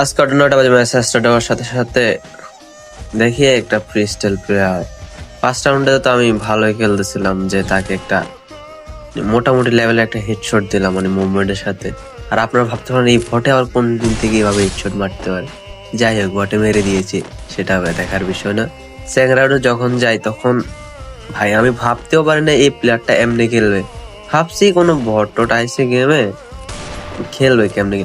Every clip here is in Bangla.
আজকে 9টা বাজে ম্যাচ স্টার্ট হওয়ার সাথে সাথে দেখি একটা ফ্রিস্টাইল প্লেয়ার 5 রাউন্ডে তো আমি ভালোই খেলতেছিলাম, যে তাকে একটা মোটামুটি লেভেলে একটা হেডশট দিলাম মানে মুভমেন্টের সাথে। আর আপনারা ভাবতে পারেন এই বটে আবার কোন দিন থেকে এইভাবে হেডশট মারতে পারে। যাই হোক, বটে মেরে দিয়েছি, সেটা দেখার বিষয় না। সেকেন্ড রাউন্ডে যখন যাই তখন ভাই আমি ভাবতেও পারি না এই প্লেয়ারটা এমনি খেলবে। ভাবছি কোনো বটট আইসে গেমে খেলবে কেমনে।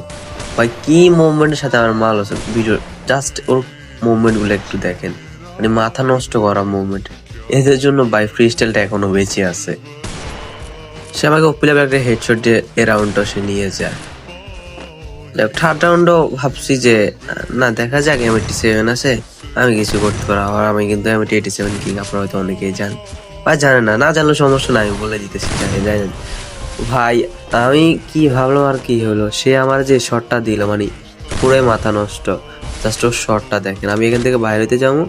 ভাই কি মুভমেন্টের সাথে আমার মাল আছে, ভিডিও জাস্ট ওর মুভমেন্ট গুলো একটু দেখেন, মানে মাথা নষ্ট করা মুভমেন্ট। এদের জন্য ভাই ফ্রি স্টাইলটা এখনো বেঁচে আছে। সে আমাকে ওপিলে একটা হেডশট দিয়ে এ রাউন্ডটা সে নিয়ে যায়। থার্ড রাউন্ডও ভাবছি যে না, দেখা যাক M87 আছে, আমি কিছু করতে পারবো। আর আমি কিন্তু M87 কিং আপনারা হয়তো অনেকেই জান বা জানেন না, না জানলে সমস্যা নাই, আমি বলে দিতেছি। জানেন ভাই আমি কি ভাবলাম আর কি হলো, সে আমার যে শটটা দিল মানে পুরোই মাথা নষ্ট। জাস্ট ওর শটটা দেখেন, আমি এখান থেকে বাইরে হতে যাবো,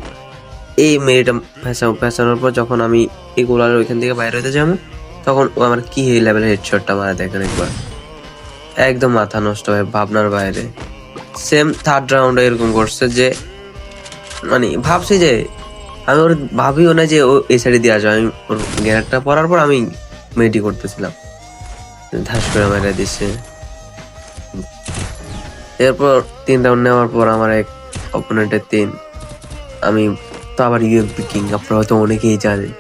এই মেয়েটা ফেঁচানোর পর যখন আমি এই গোলার ওইখান থেকে বাইরে হতে যাবো, তখন ও আমার কি লেভেলের হেডশটটা মারা দেখেন একবার, একদম মাথা নষ্ট হয় ভাবনার বাইরে। সেম থার্ড রাউন্ডে এরকম করছে যে মানে ভাবছি যে আমি ওর ভাবিও না যে ও এই সাইডে দিয়ে আসবে। আমি ওর গ্যারেটটা পরার পর আমি মেডি করতেছিলাম, ধাস করে মেরে দিচ্ছে। এরপর 3 রাউন্ড নেওয়ার পর আমার এক অপোনেন্টের 3, আমি তো আবার ইউএমপি কিং, আপনারা হয়তো অনেকেই জানেন।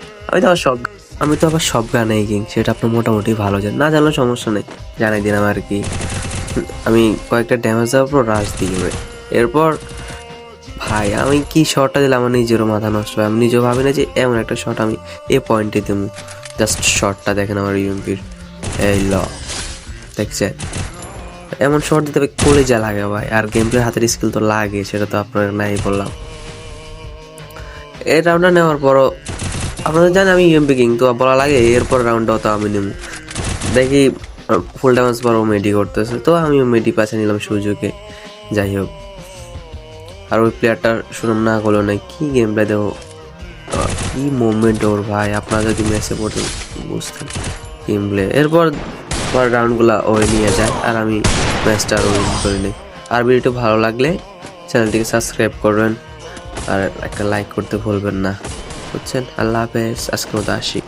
আমি তো আবার সব গানেই কিং, সেটা আপনি মোটামুটি ভালো জানেন, না জানলেও সমস্যা নেই, জানাই দিলাম আর কি। আমি কয়েকটা ড্যামেজ দেওয়ার পর রাশ দিয়ে এরপর ভাই আমি কি শটটা দিলাম, আমার নিজেরও মাথা নষ্ট হয়। আমি নিজেও ভাবি না যে এমন একটা শট আমি এ পয়েন্টে দেব। জাস্ট শটটা দেখেন আমার ইউএমপির, এই দেখছে এমন শট দিতে কলেজা লাগে ভাই। আর গেম প্লে হাতের স্কিল তো লাগে, সেটা তো আপনার নাই বললাম। এই রাউন্ডটা নেওয়ার পরও আপনারা জানেন আমি ইউএমপি কিং, তো বলা লাগে এরপর রাউন্ডটাও তো আমি নেব। দেখি ফুল ড্যামেজ পরও মেডি করতেছে, তো আমিও মেডি পাশে নিলাম সুযোগে। যাই হোক, আর ওই প্লেয়ারটার সুনাম না করলো না, কি গেম প্লে দেখো, কি মুভমেন্ট ওর ভাই, আপনারা যদি ম্যাচে পড়তে বুঝতেন গেম প্লে। এরপর রাউন্ডগুলো ও নিয়ে যায় আর আমি ম্যাচটা আর উইন করে নিই। আর ভিডিওটি ভালো লাগলে চ্যানেলটিকে সাবস্ক্রাইব করবেন আর একটা লাইক করতে ভুলবেন না, বুঝছেন। আল্লাহ হাফেজ, আজকের মতো আসি।